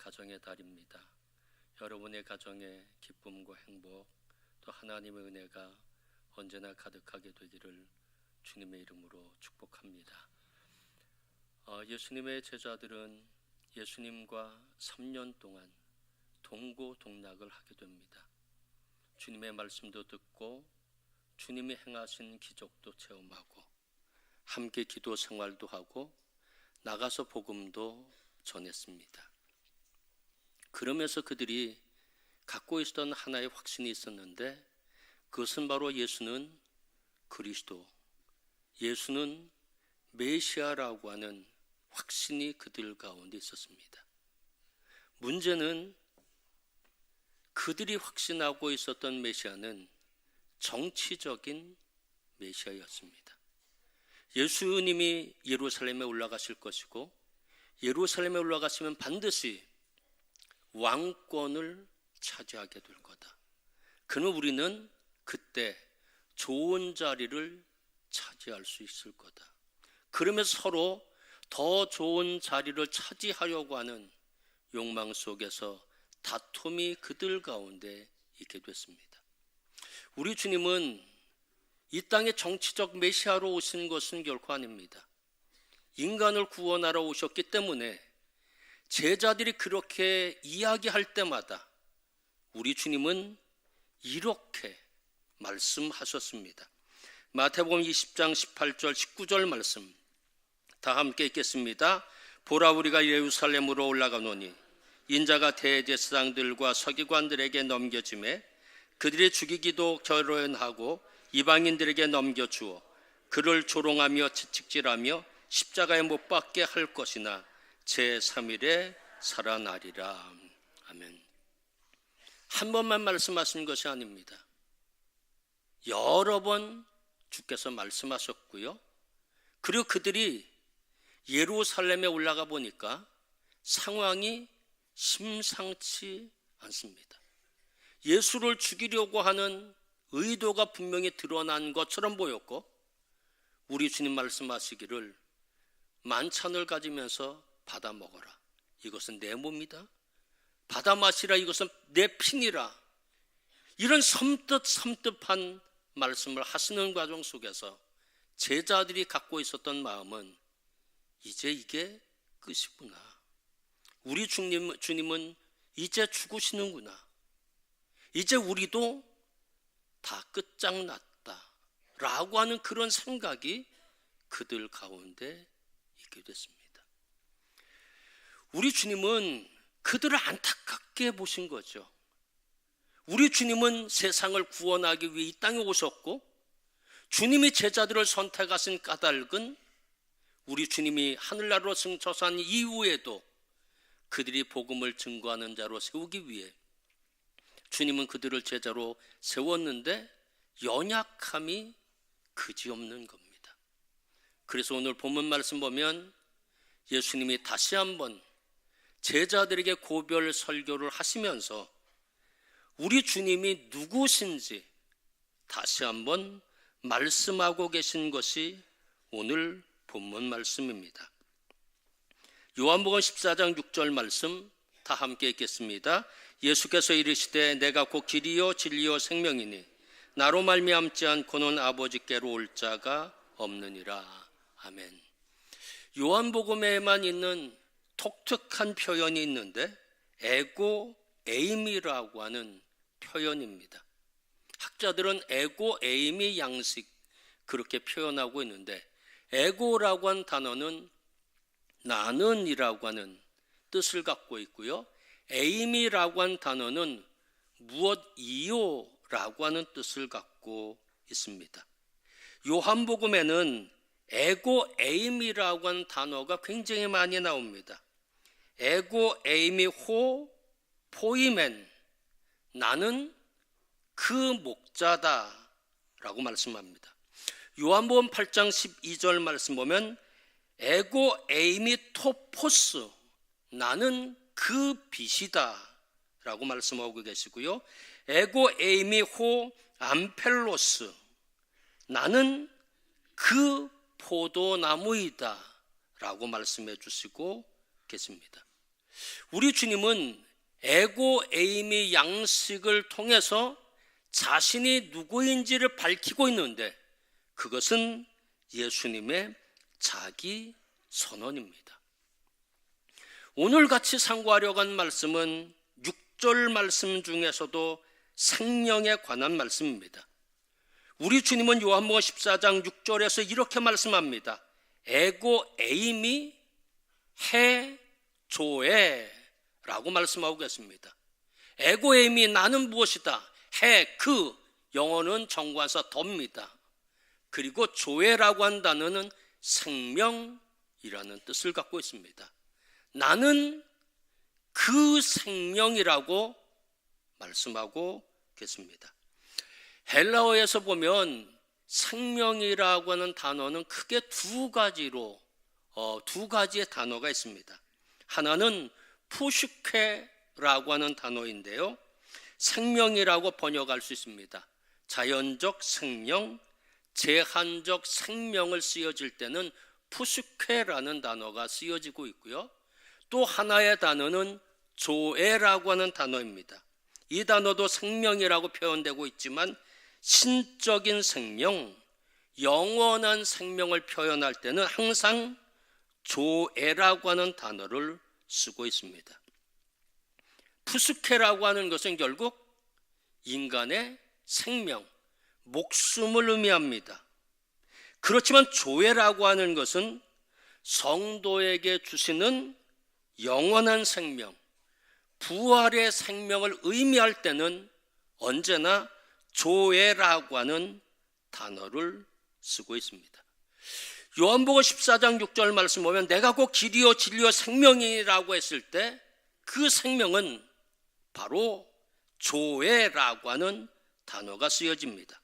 가정의 달입니다. 여러분의 가정에 기쁨과 행복, 또 하나님의 은혜가 언제나 가득하게 되기를 주님의 이름으로 축복합니다. 예수님의 제자들은 예수님과 3년 동안 동고동락을 하게 됩니다. 주님의 말씀도 듣고 주님이 행하신 기적도 체험하고 함께 기도 생활도 하고 나가서 복음도 전했습니다. 그러면서 그들이 갖고 있었던 하나의 확신이 있었는데, 그것은 바로 예수는 그리스도, 예수는 메시아라고 하는 확신이 그들 가운데 있었습니다. 문제는 그들이 확신하고 있었던 메시아는 정치적인 메시아였습니다. 예수님이 예루살렘에 올라가실 것이고, 예루살렘에 올라가시면 반드시 왕권을 차지하게 될 거다. 그러면 우리는 그때 좋은 자리를 차지할 수 있을 거다. 그러면서 서로 더 좋은 자리를 차지하려고 하는 욕망 속에서 다툼이 그들 가운데 있게 됐습니다. 우리 주님은 이 땅에 정치적 메시아로 오신 것은 결코 아닙니다. 인간을 구원하러 오셨기 때문에 제자들이 그렇게 이야기할 때마다 우리 주님은 이렇게 말씀하셨습니다. 마태복음 20장 18절 19절 말씀 다 함께 읽겠습니다. 보라, 우리가 예루살렘으로 올라가노니 인자가 대제사장들과 서기관들에게 넘겨짐에 그들이 죽이기도 결연하고 이방인들에게 넘겨주어 그를 조롱하며 채찍질하며 십자가에 못 박게 할 것이나 제3일에 살아나리라. 아멘. 한 번만 말씀하신 것이 아닙니다. 여러 번 주께서 말씀하셨고요. 그리고 그들이 예루살렘에 올라가 보니까 상황이 심상치 않습니다. 예수를 죽이려고 하는 의도가 분명히 드러난 것처럼 보였고, 우리 주님 말씀하시기를 만찬을 가지면서 받아 먹어라, 이것은 내 몸이다. 받아 마시라, 이것은 내 피니라. 이런 섬뜩한 말씀을 하시는 과정 속에서 제자들이 갖고 있었던 마음은 이제 이게 끝이구나. 우리 주님은 이제 죽으시는구나. 이제 우리도 다 끝장났다 라고 하는 그런 생각이 그들 가운데 있게 됐습니다. 우리 주님은 그들을 안타깝게 보신 거죠. 우리 주님은 세상을 구원하기 위해 이 땅에 오셨고, 주님이 제자들을 선택하신 까닭은 우리 주님이 하늘나라로 승천한 이후에도 그들이 복음을 증거하는 자로 세우기 위해 주님은 그들을 제자로 세웠는데 연약함이 그지없는 겁니다. 그래서 오늘 본문 말씀 보면 예수님이 다시 한번 제자들에게 고별 설교를 하시면서 우리 주님이 누구신지 다시 한번 말씀하고 계신 것이 오늘 본문 말씀입니다. 요한복음 14장 6절 말씀 다 함께 읽겠습니다. 예수께서 이르시되 내가 곧 길이요 진리요 생명이니 나로 말미암지 않고는 아버지께로 올 자가 없느니라. 아멘. 요한복음에만 있는 독특한 표현이 있는데 에고 에이미라고 하는 표현입니다. 학자들은 에고 에이미 양식 그렇게 표현하고 있는데, 에고라고 하는 단어는 나는이라고 하는 뜻을 갖고 있고요, 에이미라고 하는 단어는 무엇이요라고 하는 뜻을 갖고 있습니다. 요한복음에는 에고 에이미라고 하는 단어가 굉장히 많이 나옵니다. 에고 에이미 호 포이멘, 나는 그 목자다 라고 말씀합니다. 요한복음 8장 12절 말씀 보면 에고 에이미 토포스, 나는 그 빛이다 라고 말씀하고 계시고요, 에고 에이미 호 암펠로스, 나는 그 포도나무이다 라고 말씀해 주시고 계십니다. 우리 주님은 에고 에이미 양식을 통해서 자신이 누구인지를 밝히고 있는데 그것은 예수님의 자기 선언입니다. 오늘 같이 상고하려고 한 말씀은 6절 말씀 중에서도 생명에 관한 말씀입니다. 우리 주님은 요한복음 14장 6절에서 이렇게 말씀합니다. 에고 에이미 해 조에 라고 말씀하고 계십니다. 에고 에이미 나는 무엇이다. 해 그 영어는 정관사 더입니다. 그리고 조에라고 한 단어는 생명이라는 뜻을 갖고 있습니다. 나는 그 생명이라고 말씀하고 계십니다. 헬라어에서 보면 생명이라고 하는 단어는 크게 두 가지의 단어가 있습니다. 하나는 푸슈케라고 하는 단어인데요, 생명이라고 번역할 수 있습니다. 자연적 생명, 제한적 생명을 쓰여질 때는 푸슈케라는 단어가 쓰여지고 있고요. 또 하나의 단어는 조에라고 하는 단어입니다. 이 단어도 생명이라고 표현되고 있지만 신적인 생명, 영원한 생명을 표현할 때는 항상 조에라고 하는 단어를 쓰고 있습니다. 푸스케라고 하는 것은 결국 인간의 생명, 목숨을 의미합니다. 그렇지만 조에라고 하는 것은 성도에게 주시는 영원한 생명, 부활의 생명을 의미할 때는 언제나 조에라고 하는 단어를 쓰고 있습니다. 요한복음 14장 6절 말씀 보면 내가 곧 길이요 진리요 생명이라고 했을 때 그 생명은 바로 조에라고 하는 단어가 쓰여집니다.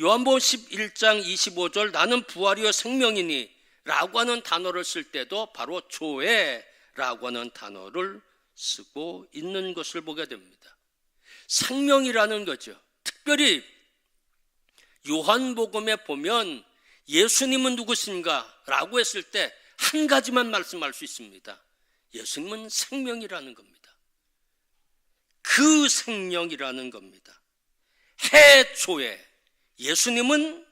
요한복음 11장 25절 나는 부활이요 생명이니 라고 하는 단어를 쓸 때도 바로 조에라고 하는 단어를 쓰고 있는 것을 보게 됩니다. 생명이라는 거죠. 특별히 요한복음에 보면 예수님은 누구신가 라고 했을 때 한 가지만 말씀할 수 있습니다. 예수님은 생명이라는 겁니다. 그 생명이라는 겁니다. 해조에 예수님은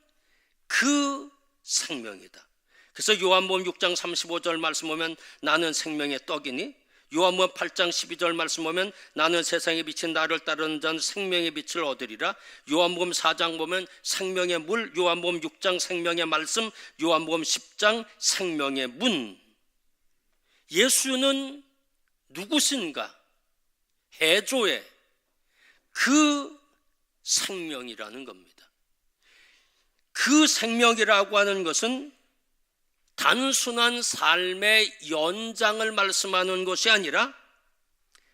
그 생명이다. 그래서 요한복음 6장 35절 말씀 보면 나는 생명의 떡이니, 요한복음 8장 12절 말씀 보면 나는 세상에 비친 나를 따르는 자는 생명의 빛을 얻으리라. 요한복음 4장 보면 생명의 물, 요한복음 6장 생명의 말씀, 요한복음 10장 생명의 문. 예수는 누구신가? 해조의 그 생명이라는 겁니다. 그 생명이라고 하는 것은 단순한 삶의 연장을 말씀하는 것이 아니라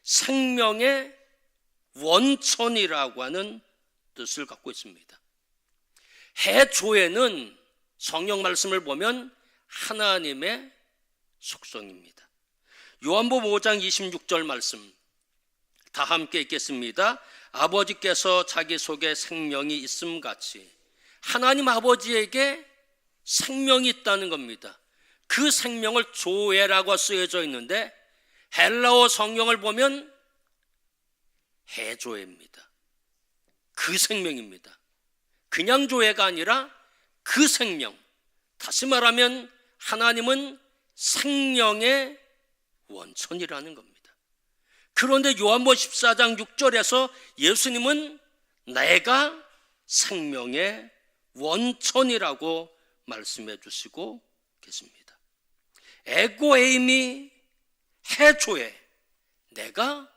생명의 원천이라고 하는 뜻을 갖고 있습니다. 해조에는 성경 말씀을 보면 하나님의 속성입니다. 요한복음 5장 26절 말씀 다 함께 읽겠습니다. 아버지께서 자기 속에 생명이 있음 같이 하나님 아버지에게 생명이 있다는 겁니다. 그 생명을 조에라고 쓰여져 있는데 헬라어 성경을 보면 해조에입니다. 그 생명입니다. 그냥 조에가 아니라 그 생명. 다시 말하면 하나님은 생명의 원천이라는 겁니다. 그런데 요한복음 14장 6절에서 예수님은 내가 생명의 원천이라고 말씀해 주시고 계십니다. 에고에이미 해조에 내가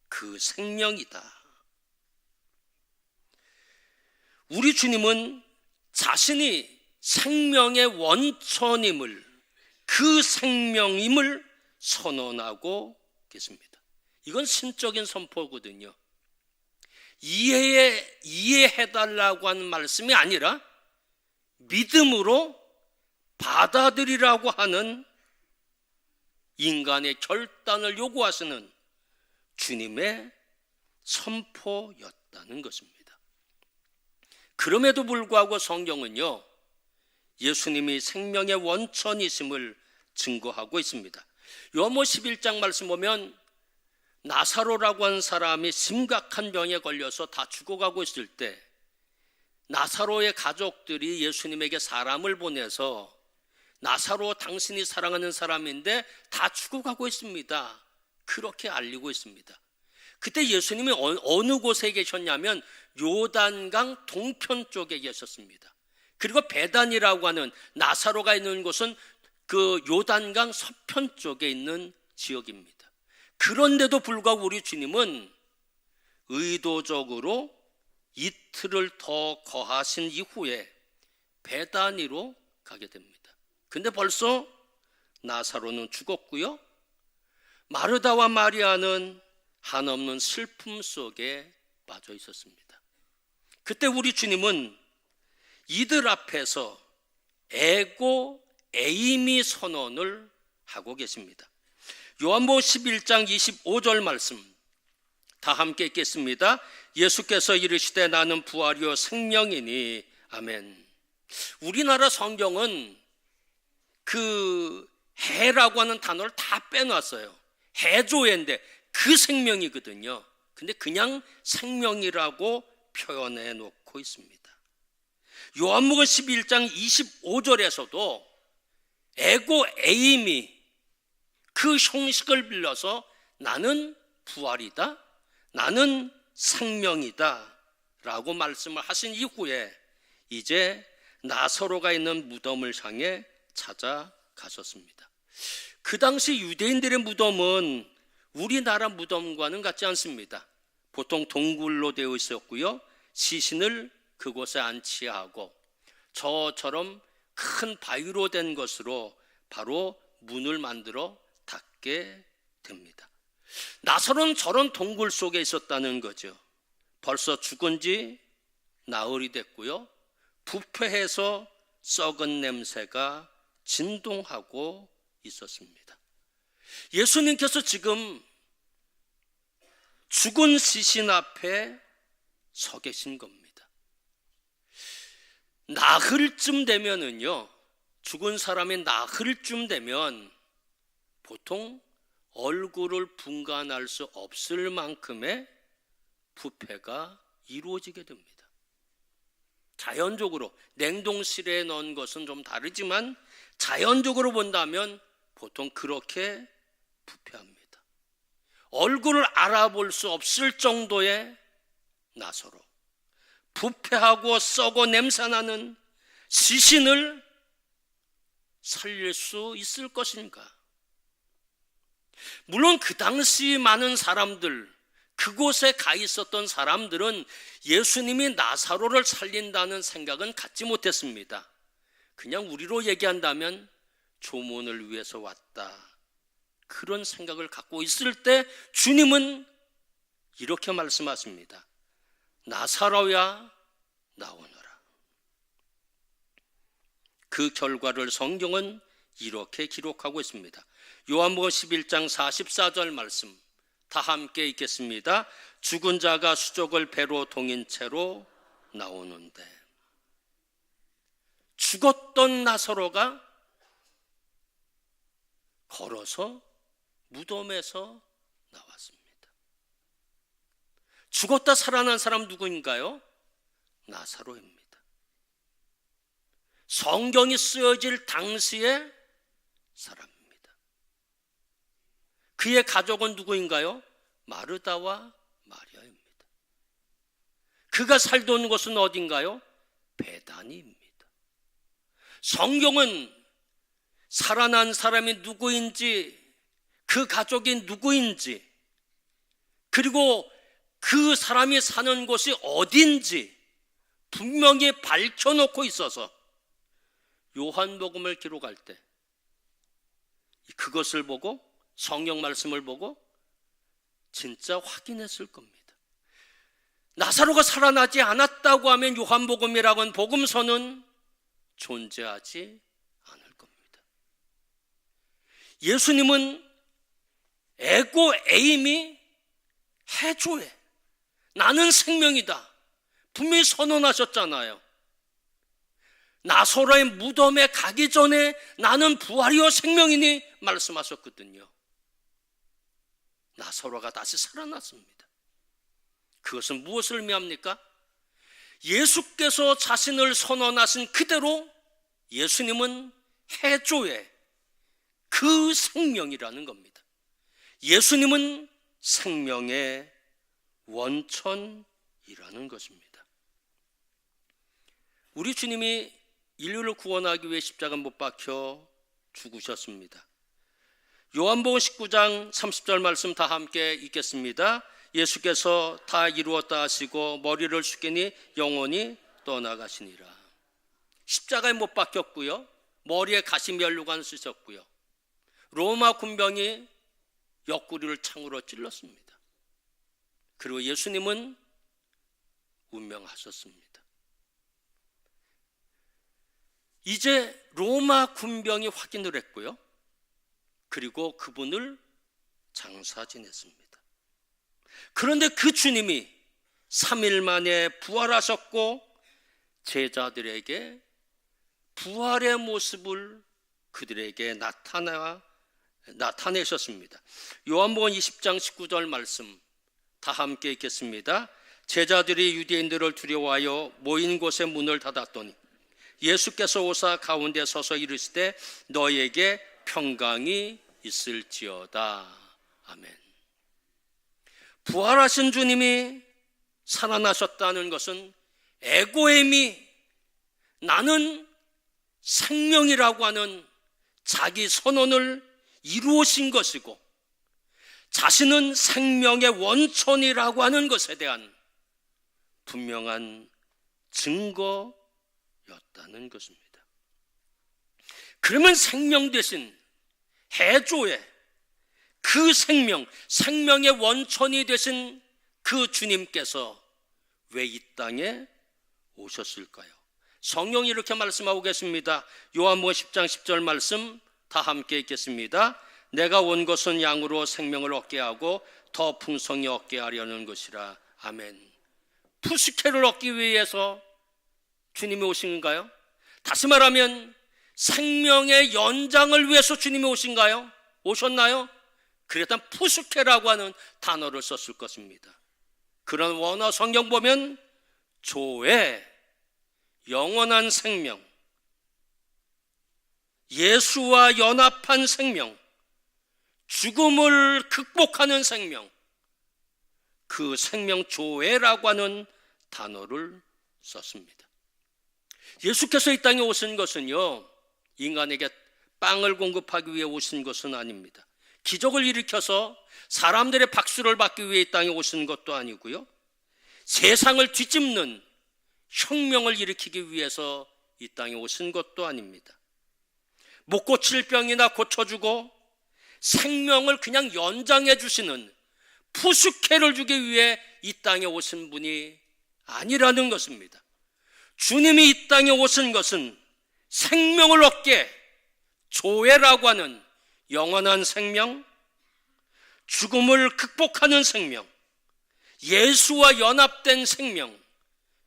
그 생명이다. 우리 주님은 자신이 생명의 원천임을, 그 생명임을 선언하고 계십니다. 이건 신적인 선포거든요. 이해해달라고 하는 말씀이 아니라 믿음으로 받아들이라고 하는 인간의 결단을 요구하시는 주님의 선포였다는 것입니다. 그럼에도 불구하고 성경은요, 예수님이 생명의 원천이심을 증거하고 있습니다. 요한복음 11장 말씀 보면 나사로라고 한 사람이 심각한 병에 걸려서 다 죽어가고 있을 때 나사로의 가족들이 예수님에게 사람을 보내서 나사로 당신이 사랑하는 사람인데 다 죽어가고 있습니다, 그렇게 알리고 있습니다. 그때 예수님이 어느 곳에 계셨냐면 요단강 동편 쪽에 계셨습니다. 그리고 베단이라고 하는 나사로가 있는 곳은 그 요단강 서편 쪽에 있는 지역입니다. 그런데도 불구하고 우리 주님은 의도적으로 이틀을 더 거하신 이후에 베다니로 가게 됩니다. 근데 벌써 나사로는 죽었고요, 마르다와 마리아는 한없는 슬픔 속에 빠져 있었습니다. 그때 우리 주님은 이들 앞에서 에고 에이미 선언을 하고 계십니다. 요한복음 11장 25절 말씀 다 함께 읽겠습니다. 예수께서 이르시되 나는 부활이요 생명이니 아멘. 우리나라 성경은 그 해라고 하는 단어를 다 빼놨어요. 해조해인데 그 생명이거든요. 근데 그냥 생명이라고 표현해 놓고 있습니다. 요한복음 11장 25절에서도 에고 에이미 그 형식을 빌려서 나는 부활이다, 나는 생명이다 라고 말씀을 하신 이후에 이제 나사로가 있는 무덤을 향해 찾아가셨습니다. 그 당시 유대인들의 무덤은 우리나라 무덤과는 같지 않습니다. 보통 동굴로 되어 있었고요, 시신을 그곳에 안치하고 저처럼 큰 바위로 된 것으로 바로 문을 만들어 닫게 됩니다. 나사로는 저런 동굴 속에 있었다는 거죠. 벌써 죽은 지 나흘이 됐고요, 부패해서 썩은 냄새가 진동하고 있었습니다. 예수님께서 지금 죽은 시신 앞에 서 계신 겁니다. 나흘쯤 되면은요, 죽은 사람이 나흘쯤 되면 보통 얼굴을 분간할 수 없을 만큼의 부패가 이루어지게 됩니다. 자연적으로 냉동실에 넣은 것은 좀 다르지만 자연적으로 본다면 보통 그렇게 부패합니다. 얼굴을 알아볼 수 없을 정도의 나사로, 부패하고 썩어 냄새나는 시신을 살릴 수 있을 것인가? 물론 그 당시 많은 사람들, 그곳에 가 있었던 사람들은 예수님이 나사로를 살린다는 생각은 갖지 못했습니다. 그냥 우리로 얘기한다면 조문을 위해서 왔다, 그런 생각을 갖고 있을 때 주님은 이렇게 말씀하십니다. 나사로야 나오너라. 그 결과를 성경은 이렇게 기록하고 있습니다. 요한복음 11장 44절 말씀 다 함께 읽겠습니다. 죽은 자가 수족을 배로 동인 채로 나오는데, 죽었던 나사로가 걸어서 무덤에서 나왔습니다. 죽었다 살아난 사람 누구인가요? 나사로입니다. 성경이 쓰여질 당시의 사람입니다. 그의 가족은 누구인가요? 마르다와 마리아입니다. 그가 살던 곳은 어딘가요? 베다니입니다. 성경은 살아난 사람이 누구인지, 그 가족이 누구인지, 그리고 그 사람이 사는 곳이 어딘지 분명히 밝혀놓고 있어서 요한복음을 기록할 때 그것을 보고, 성경 말씀을 보고 진짜 확인했을 겁니다. 나사로가 살아나지 않았다고 하면 요한복음이라고 하는 복음서는 존재하지 않을 겁니다. 예수님은 에고 에임이 해조해, 나는 생명이다 분명히 선언하셨잖아요. 나사로의 무덤에 가기 전에 나는 부활이요 생명이니 말씀하셨거든요. 나사로가 다시 살아났습니다. 그것은 무엇을 의미합니까? 예수께서 자신을 선언하신 그대로 예수님은 해조의 그 생명이라는 겁니다. 예수님은 생명의 원천이라는 것입니다. 우리 주님이 인류를 구원하기 위해 십자가 못 박혀 죽으셨습니다. 요한복음 19장 30절 말씀 다 함께 읽겠습니다. 예수께서 다 이루었다 하시고 머리를 숙이니 영혼이 떠나가시니라. 십자가에 못 박혔고요, 머리에 가시면류관 쓰셨고요, 로마 군병이 옆구리를 창으로 찔렀습니다. 그리고 예수님은 운명하셨습니다. 이제 로마 군병이 확인을 했고요, 그리고 그분을 장사 지냈습니다. 그런데 그 주님이 3일 만에 부활하셨고 제자들에게 부활의 모습을 그들에게 나타내셨습니다. 요한복음 20장 19절 말씀 다 함께 읽겠습니다. 제자들이 유대인들을 두려워하여 모인 곳에 문을 닫았더니 예수께서 오사 가운데 서서 이르시되 너에게 평강이 있을지어다. 아멘. 부활하신 주님이 살아나셨다는 것은 에고엠이 나는 생명이라고 하는 자기 선언을 이루어진 것이고, 자신은 생명의 원천이라고 하는 것에 대한 분명한 증거였다는 것입니다. 그러면 생명 대신 해조의 그 생명의 원천이 되신 그 주님께서 왜 이 땅에 오셨을까요? 성경이 이렇게 말씀하고 계십니다. 요한복음 10장 10절 말씀 다 함께 읽겠습니다. 내가 온 것은 양으로 생명을 얻게 하고 더 풍성히 얻게 하려는 것이라. 아멘. 푸스케를 얻기 위해서 주님이 오신가요? 다시 말하면 생명의 연장을 위해서 주님이 오신가요? 오셨나요? 그랬다면 푸스케라고 하는 단어를 썼을 것입니다. 그런 원어 성경 보면 조의 영원한 생명, 예수와 연합한 생명, 죽음을 극복하는 생명, 그 생명 조회라고 하는 단어를 썼습니다. 예수께서 이 땅에 오신 것은요, 인간에게 빵을 공급하기 위해 오신 것은 아닙니다. 기적을 일으켜서 사람들의 박수를 받기 위해 이 땅에 오신 것도 아니고요, 세상을 뒤집는 혁명을 일으키기 위해서 이 땅에 오신 것도 아닙니다. 못 고칠 병이나 고쳐주고 생명을 그냥 연장해 주시는 푸스케를 주기 위해 이 땅에 오신 분이 아니라는 것입니다. 주님이 이 땅에 오신 것은 생명을 얻게, 조회라고 하는 영원한 생명, 죽음을 극복하는 생명, 예수와 연합된 생명,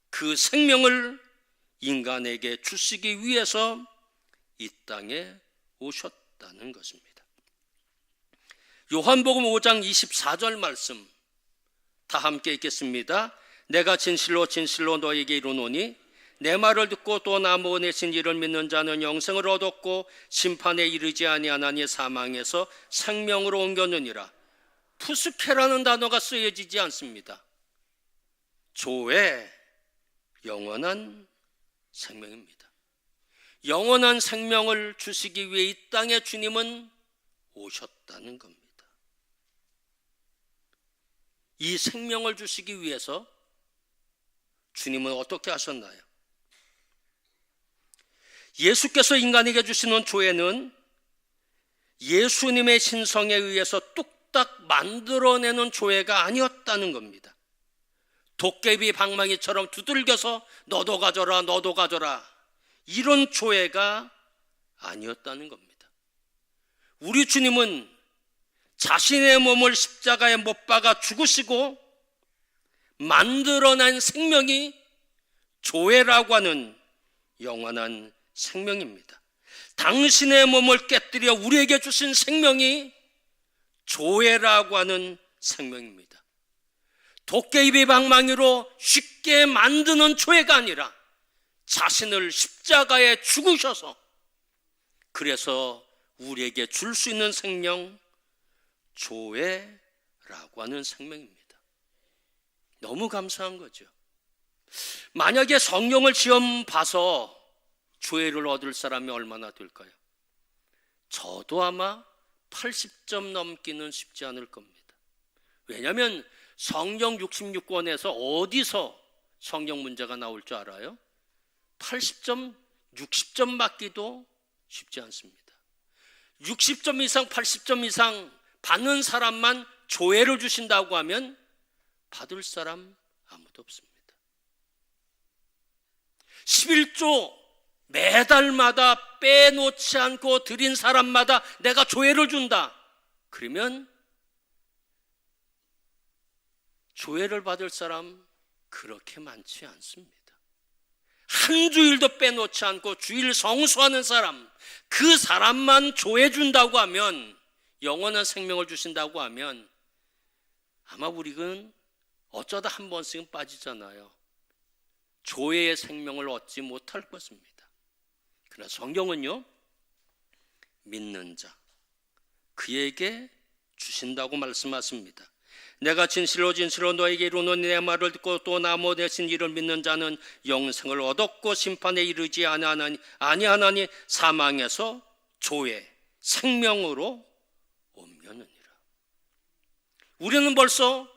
그 생명을 인간에게 주시기 위해서 이 땅에 오셨다는 것입니다. 요한복음 5장 24절 말씀 다 함께 읽겠습니다. 내가 진실로 진실로 너에게 이르노니 내 말을 듣고 또 나 보내신 이를 믿는 자는 영생을 얻었고 심판에 이르지 아니하나니 사망에서 생명으로 옮겼느니라. 푸스케라는 단어가 쓰여지지 않습니다. 조의 영원한 생명입니다. 영원한 생명을 주시기 위해 이 땅에 주님은 오셨다는 겁니다. 이 생명을 주시기 위해서 주님은 어떻게 하셨나요? 예수께서 인간에게 주시는 조회는 예수님의 신성에 의해서 뚝딱 만들어내는 조회가 아니었다는 겁니다. 도깨비 방망이처럼 두들겨서 너도 가져라 너도 가져라, 이런 조회가 아니었다는 겁니다. 우리 주님은 자신의 몸을 십자가에 못 박아 죽으시고 만들어낸 생명이 조회라고 하는 영원한 생명입니다. 당신의 몸을 깨뜨려 우리에게 주신 생명이 조회라고 하는 생명입니다. 도깨비 방망이로 쉽게 만드는 조회가 아니라 자신을 십자가에 죽으셔서 그래서 우리에게 줄 수 있는 생명, 조회라고 하는 생명입니다. 너무 감사한 거죠. 만약에 성령을 시험 봐서 조회를 얻을 사람이 얼마나 될까요? 저도 아마 80점 넘기는 쉽지 않을 겁니다. 왜냐하면 성경 66권에서 어디서 성경 문제가 나올 줄 알아요? 80점, 60점 맞기도 쉽지 않습니다. 60점 이상, 80점 이상 받는 사람만 조회를 주신다고 하면 받을 사람 아무도 없습니다. 11조 매달마다 빼놓지 않고 드린 사람마다 내가 조회를 준다. 그러면 조회를 받을 사람 그렇게 많지 않습니다. 한 주일도 빼놓지 않고 주일 성수하는 사람, 그 사람만 조회 준다고 하면, 영원한 생명을 주신다고 하면 아마 우리는 어쩌다 한 번씩은 빠지잖아요. 조회의 생명을 얻지 못할 것입니다. 그러나 성경은요, 믿는 자 그에게 주신다고 말씀하십니다. 내가 진실로 너에게 이르노니 내 말을 듣고 또 나무 대신 이를 믿는 자는 영생을 얻었고 심판에 이르지 아니하나니 사망에서 조회 생명으로 옮겨느니라. 우리는 벌써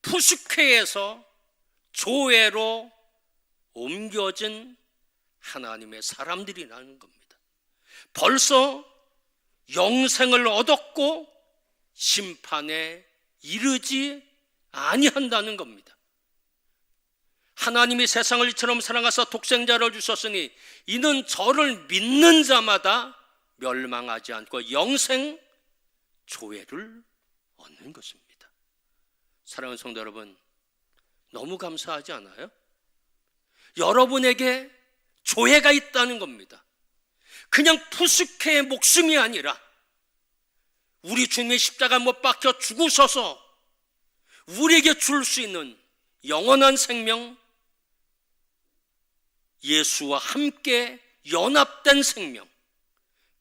푸스케에서 조회로 옮겨진 하나님의 사람들이라는 겁니다. 벌써 영생을 얻었고 심판에 이르지 아니한다는 겁니다. 하나님이 세상을 이처럼 사랑하사 독생자를 주셨으니 이는 저를 믿는 자마다 멸망하지 않고 영생 조회를 얻는 것입니다. 사랑하는 성도 여러분, 너무 감사하지 않아요? 여러분에게 조회가 있다는 겁니다. 그냥 푸스케의 목숨이 아니라 우리 주님의 십자가 못 박혀 죽으셔서 우리에게 줄 수 있는 영원한 생명, 예수와 함께 연합된 생명,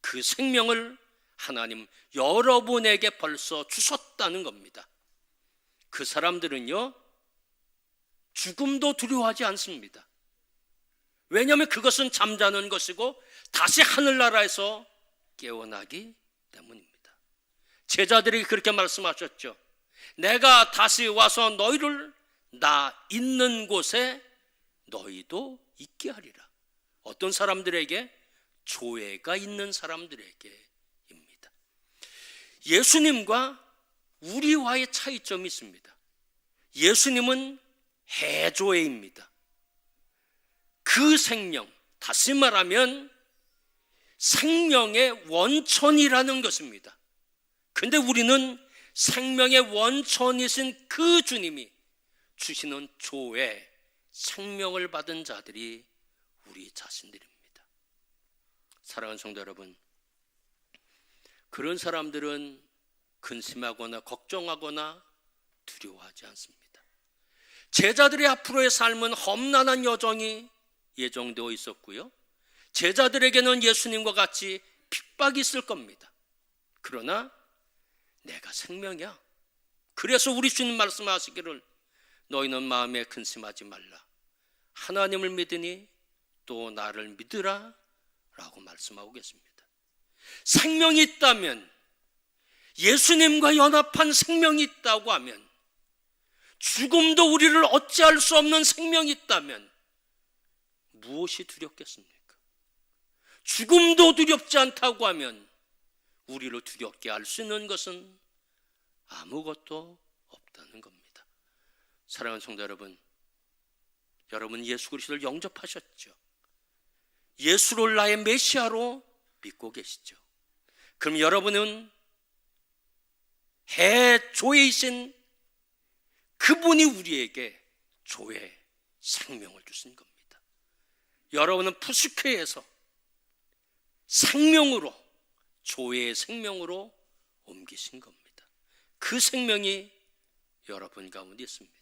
그 생명을 하나님 여러분에게 벌써 주셨다는 겁니다. 그 사람들은요, 죽음도 두려워하지 않습니다. 왜냐하면 그것은 잠자는 것이고 다시 하늘나라에서 깨어나기 때문입니다. 제자들이 그렇게 말씀하셨죠. 내가 다시 와서 너희를 나 있는 곳에 너희도 있게 하리라. 어떤 사람들에게? 조회가 있는 사람들에게입니다. 예수님과 우리와의 차이점이 있습니다. 예수님은 해조회입니다. 그 생명, 다시 말하면 생명의 원천이라는 것입니다. 근데 우리는 생명의 원천이신 그 주님이 주시는 조회, 생명을 받은 자들이 우리 자신들입니다. 사랑하는 성도 여러분, 그런 사람들은 근심하거나 걱정하거나 두려워하지 않습니다. 제자들의 앞으로의 삶은 험난한 여정이 예정되어 있었고요, 제자들에게는 예수님과 같이 핍박이 있을 겁니다. 그러나 내가 생명이야. 그래서 우리 주님 말씀하시기를 너희는 마음에 근심하지 말라. 하나님을 믿으니 또 나를 믿으라 라고 말씀하고 계십니다. 생명이 있다면, 예수님과 연합한 생명이 있다고 하면, 죽음도 우리를 어찌할 수 없는 생명이 있다면 무엇이 두렵겠습니까? 죽음도 두렵지 않다고 하면 우리를 두렵게 할 수 있는 것은 아무것도 없다는 겁니다. 사랑하는 성도 여러분, 여러분 예수 그리스도를 영접하셨죠? 예수를 나의 메시아로 믿고 계시죠? 그럼 여러분은 해조회이신 그분이 우리에게 조회, 생명을 주신 겁니다. 여러분은 푸스케에서 생명으로, 조회의 생명으로 옮기신 겁니다. 그 생명이 여러분 가운데 있습니다.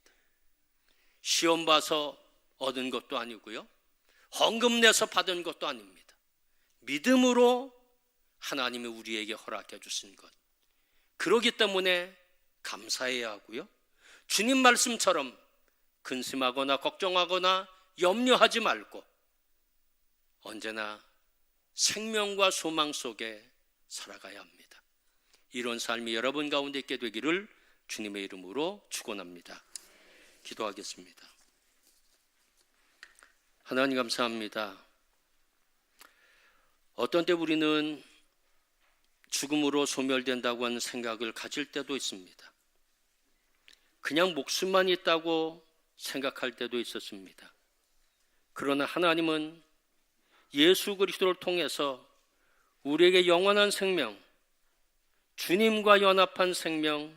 시험 봐서 얻은 것도 아니고요, 헌금 내서 받은 것도 아닙니다. 믿음으로 하나님이 우리에게 허락해 주신 것, 그러기 때문에 감사해야 하고요, 주님 말씀처럼 근심하거나 걱정하거나 염려하지 말고 언제나 생명과 소망 속에 살아가야 합니다. 이런 삶이 여러분 가운데 있게 되기를 주님의 이름으로 축원합니다. 기도하겠습니다. 하나님 감사합니다. 어떤 때 우리는 죽음으로 소멸된다고 하는 생각을 가질 때도 있습니다. 그냥 목숨만 있다고 생각할 때도 있었습니다. 그러나 하나님은 예수 그리스도를 통해서 우리에게 영원한 생명, 주님과 연합한 생명,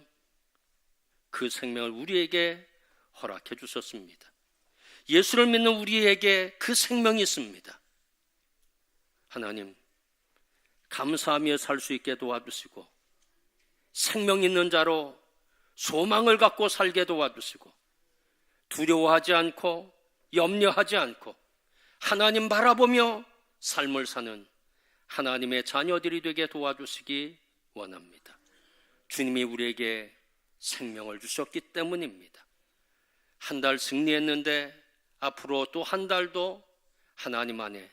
그 생명을 우리에게 허락해 주셨습니다. 예수를 믿는 우리에게 그 생명이 있습니다. 하나님, 감사하며 살 수 있게 도와주시고 생명 있는 자로 소망을 갖고 살게 도와주시고 두려워하지 않고 염려하지 않고 하나님 바라보며 삶을 사는 하나님의 자녀들이 되게 도와주시기 원합니다. 주님이 우리에게 생명을 주셨기 때문입니다. 한 달 승리했는데 앞으로 또 한 달도 하나님 안에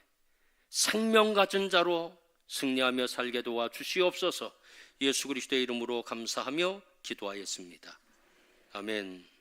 생명 가진 자로 승리하며 살게 도와주시옵소서. 예수 그리스도의 이름으로 감사하며 기도하였습니다. 아멘.